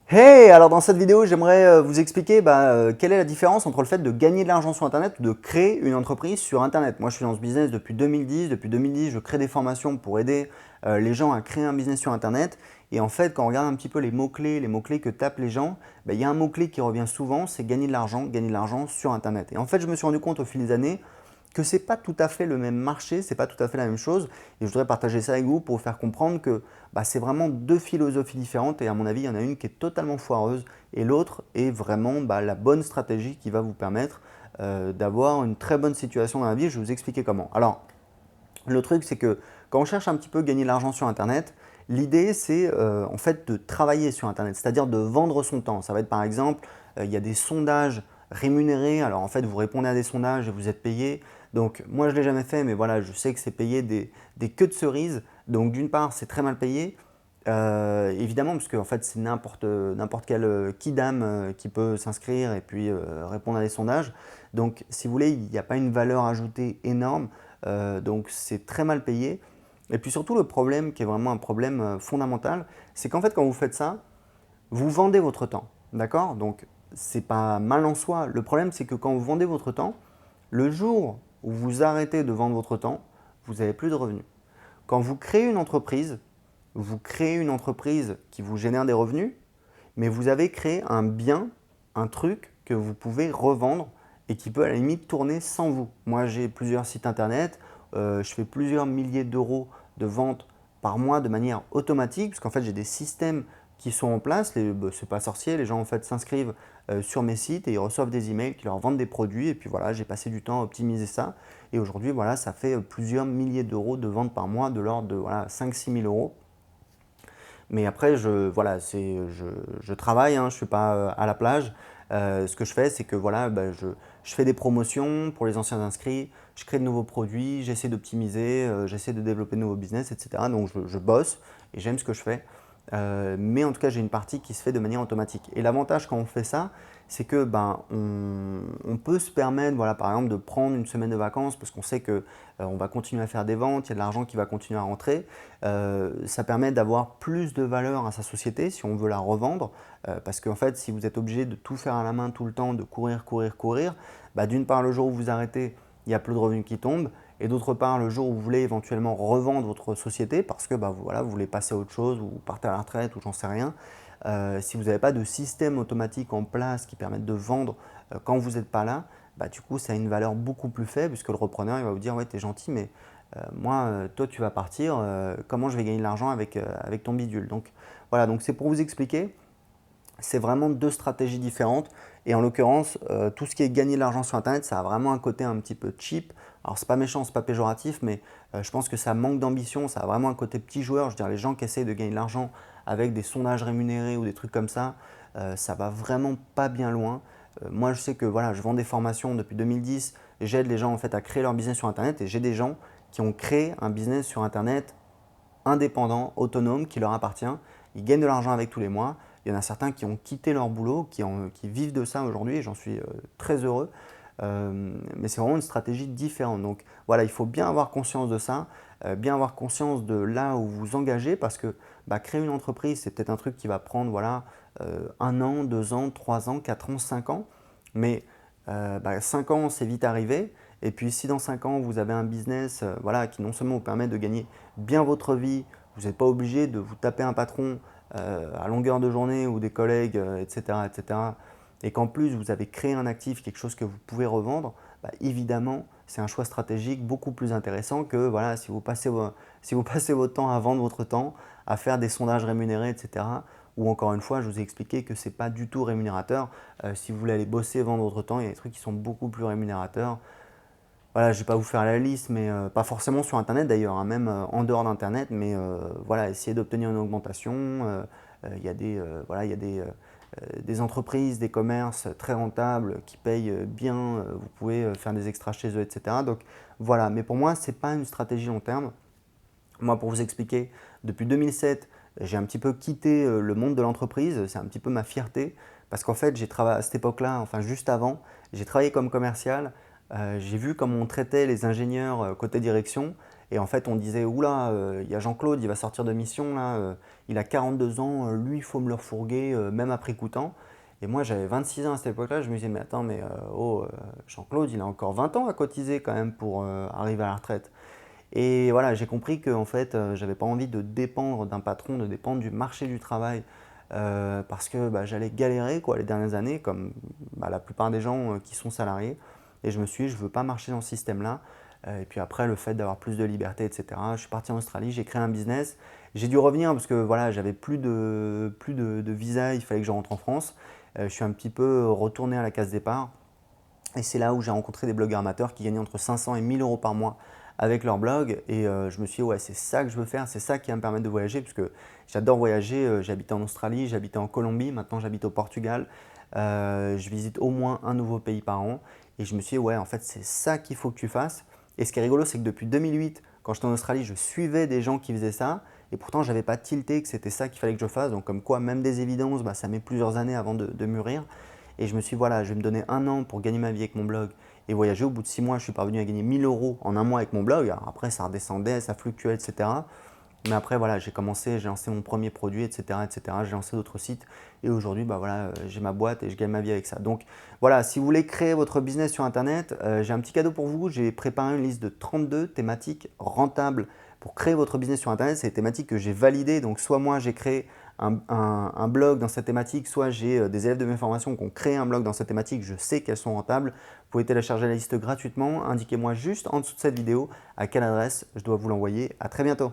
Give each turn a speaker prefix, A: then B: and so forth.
A: Hey! Alors dans cette vidéo, j'aimerais vous expliquer quelle est la différence entre le fait de gagner de l'argent sur Internet ou de créer une entreprise sur Internet. Moi, je suis dans ce business depuis 2010. Depuis 2010, je crée des formations pour aider les gens à créer un business sur Internet. Et en fait, quand on regarde un petit peu les mots-clés que tapent les gens, il y a un mot-clé qui revient souvent, c'est gagner de l'argent sur Internet. Et en fait, je me suis rendu compte au fil des années que ce n'est pas tout à fait le même marché, ce n'est pas tout à fait la même chose. Et je voudrais partager ça avec vous pour vous faire comprendre que c'est vraiment deux philosophies différentes et à mon avis, il y en a une qui est totalement foireuse et l'autre est vraiment la bonne stratégie qui va vous permettre d'avoir une très bonne situation dans la vie. Je vais vous expliquer comment. Alors, le truc, c'est que quand on cherche un petit peu gagner de l'argent sur Internet, l'idée, c'est en fait de travailler sur Internet, c'est-à-dire de vendre son temps. Ça va être par exemple, il y a des sondages rémunérés. Alors en fait, vous répondez à des sondages et vous êtes payé. Donc moi, je ne l'ai jamais fait, mais voilà, je sais que c'est payé des queues de cerises. Donc d'une part, c'est très mal payé. Évidemment, parce qu'en fait, c'est n'importe quel kidam qui peut s'inscrire et puis répondre à des sondages. Donc, si vous voulez, il n'y a pas une valeur ajoutée énorme. Donc, c'est très mal payé. Et puis surtout, le problème, qui est vraiment un problème fondamental, c'est qu'en fait, quand vous faites ça, vous vendez votre temps. D'accord? Donc, c'est pas mal en soi. Le problème, c'est que quand vous vendez votre temps, le jour où vous arrêtez de vendre votre temps, vous n'avez plus de revenus. Quand vous créez une entreprise qui vous génère des revenus, mais vous avez créé un bien, un truc que vous pouvez revendre et qui peut à la limite tourner sans vous. Moi, j'ai plusieurs sites internet, je fais plusieurs milliers d'euros de ventes par mois de manière automatique, parce qu'en fait, j'ai des systèmes qui sont en place. C'est pas sorcier, les gens en fait s'inscrivent sur mes sites et ils reçoivent des emails qui leur vendent des produits. Et puis voilà, j'ai passé du temps à optimiser ça. Et aujourd'hui, voilà, ça fait plusieurs milliers d'euros de ventes par mois, de l'ordre de voilà, 5-6 000 euros. Mais après, je travaille, hein, je ne suis pas à la plage. Ce que je fais, c'est que voilà, je fais des promotions pour les anciens inscrits, je crée de nouveaux produits, j'essaie d'optimiser, j'essaie de développer de nouveaux business, etc. Donc je bosse et j'aime ce que je fais. Mais en tout cas, j'ai une partie qui se fait de manière automatique. Et l'avantage quand on fait ça, c'est que on peut se permettre, voilà, par exemple, de prendre une semaine de vacances parce qu'on sait que on va continuer à faire des ventes, il y a de l'argent qui va continuer à rentrer. Ça permet d'avoir plus de valeur à sa société si on veut la revendre. Parce qu'en fait, si vous êtes obligé de tout faire à la main tout le temps, de courir, courir, courir, d'une part, le jour où vous arrêtez, il y a plus de revenus qui tombent. Et d'autre part, le jour où vous voulez éventuellement revendre votre société parce que voilà, vous voulez passer à autre chose ou partez à la retraite ou j'en sais rien, si vous n'avez pas de système automatique en place qui permette de vendre quand vous n'êtes pas là, du coup, ça a une valeur beaucoup plus faible puisque le repreneur il va vous dire ouais, t'es gentil, mais moi, toi, tu vas partir, comment je vais gagner de l'argent avec ton bidule. Donc voilà, donc c'est pour vous expliquer. C'est vraiment deux stratégies différentes. Et en l'occurrence, tout ce qui est gagner de l'argent sur Internet, ça a vraiment un côté un petit peu cheap. Alors, c'est pas méchant, c'est pas péjoratif, mais je pense que ça manque d'ambition. Ça a vraiment un côté petit joueur. Je veux dire, les gens qui essayent de gagner de l'argent avec des sondages rémunérés ou des trucs comme ça va vraiment pas bien loin. Moi, je sais que voilà, je vends des formations depuis 2010. J'aide les gens en fait à créer leur business sur Internet. Et j'ai des gens qui ont créé un business sur Internet indépendant, autonome, qui leur appartient. Ils gagnent de l'argent avec tous les mois. Il y en a certains qui ont quitté leur boulot, qui vivent de ça aujourd'hui et j'en suis très heureux. Mais c'est vraiment une stratégie différente. Donc voilà, il faut bien avoir conscience de ça, bien avoir conscience de là où vous vous engagez parce que créer une entreprise, c'est peut-être un truc qui va prendre voilà, 1 an, 2 ans, 3 ans, 4 ans, 5 ans. Mais 5 ans, c'est vite arrivé. Et puis si dans 5 ans, vous avez un business voilà, qui non seulement vous permet de gagner bien votre vie, vous n'êtes pas obligé de vous taper un patron à longueur de journée ou des collègues, etc., etc., et qu'en plus vous avez créé un actif, quelque chose que vous pouvez revendre, évidemment, c'est un choix stratégique beaucoup plus intéressant que voilà, si vous passez votre temps à vendre votre temps, à faire des sondages rémunérés, etc., ou encore une fois, je vous ai expliqué que ce n'est pas du tout rémunérateur. Si vous voulez aller bosser, vendre votre temps, il y a des trucs qui sont beaucoup plus rémunérateurs. Voilà, je ne vais pas vous faire la liste, mais pas forcément sur Internet d'ailleurs, hein, même en dehors d'Internet, mais voilà, essayez d'obtenir une augmentation. Il y a voilà, il y a des entreprises, des commerces très rentables qui payent bien, vous pouvez faire des extras chez eux, etc. Donc voilà, mais pour moi, ce n'est pas une stratégie long terme. Moi, pour vous expliquer, depuis 2007, j'ai un petit peu quitté le monde de l'entreprise, c'est un petit peu ma fierté, parce qu'en fait, j'ai travaillé à cette époque-là, enfin juste avant, j'ai travaillé comme commercial, j'ai vu comment on traitait les ingénieurs côté direction, Et en fait, on disait, oula, il y a Jean-Claude, il va sortir de mission, là, il a 42 ans, lui, il faut me le refourguer, même à prix coûtant. Et moi, j'avais 26 ans à cette époque-là, je me disais, mais attends, mais Jean-Claude, il a encore 20 ans à cotiser quand même pour arriver à la retraite. Et voilà, j'ai compris que en fait, j'avais pas envie de dépendre d'un patron, de dépendre du marché du travail, parce que bah, j'allais galérer quoi, les dernières années, comme bah, la plupart des gens qui sont salariés. Et je me suis dit, je veux pas marcher dans ce système-là. Et puis après, le fait d'avoir plus de liberté, etc. Je suis parti en Australie, j'ai créé un business. J'ai dû revenir parce que voilà, j'avais plus de visa, il fallait que je rentre en France. Je suis un petit peu retourné à la case départ. Et c'est là où j'ai rencontré des blogueurs amateurs qui gagnaient entre 500 et 1000 euros par mois avec leur blog. Et je me suis dit, ouais, c'est ça que je veux faire, c'est ça qui va me permettre de voyager, parce que j'adore voyager. J'habitais en Australie, j'habitais en Colombie, maintenant j'habite au Portugal. Je visite au moins un nouveau pays par an. Et je me suis dit, ouais, en fait, c'est ça qu'il faut que tu fasses. Et ce qui est rigolo, c'est que depuis 2008, quand j'étais en Australie, je suivais des gens qui faisaient ça. Et pourtant, je n'avais pas tilté que c'était ça qu'il fallait que je fasse. Donc, comme quoi, même des évidences, bah, ça met plusieurs années avant de mûrir. Et je me suis dit, voilà, je vais me donner un an pour gagner ma vie avec mon blog et voyager. Au bout de 6 mois, je suis parvenu à gagner 1000 euros en un mois avec mon blog. Alors après, ça redescendait, ça fluctuait, etc. Mais après, voilà, j'ai commencé, j'ai lancé mon premier produit, etc., etc. J'ai lancé d'autres sites et aujourd'hui, bah voilà, j'ai ma boîte et je gagne ma vie avec ça. Donc voilà, si vous voulez créer votre business sur Internet, j'ai un petit cadeau pour vous. J'ai préparé une liste de 32 thématiques rentables pour créer votre business sur Internet. C'est des thématiques que j'ai validées. Donc soit moi, j'ai créé un blog dans cette thématique, soit j'ai des élèves de mes formations qui ont créé un blog dans cette thématique. Je sais qu'elles sont rentables. Vous pouvez télécharger la liste gratuitement. Indiquez-moi juste en dessous de cette vidéo à quelle adresse je dois vous l'envoyer. À très bientôt.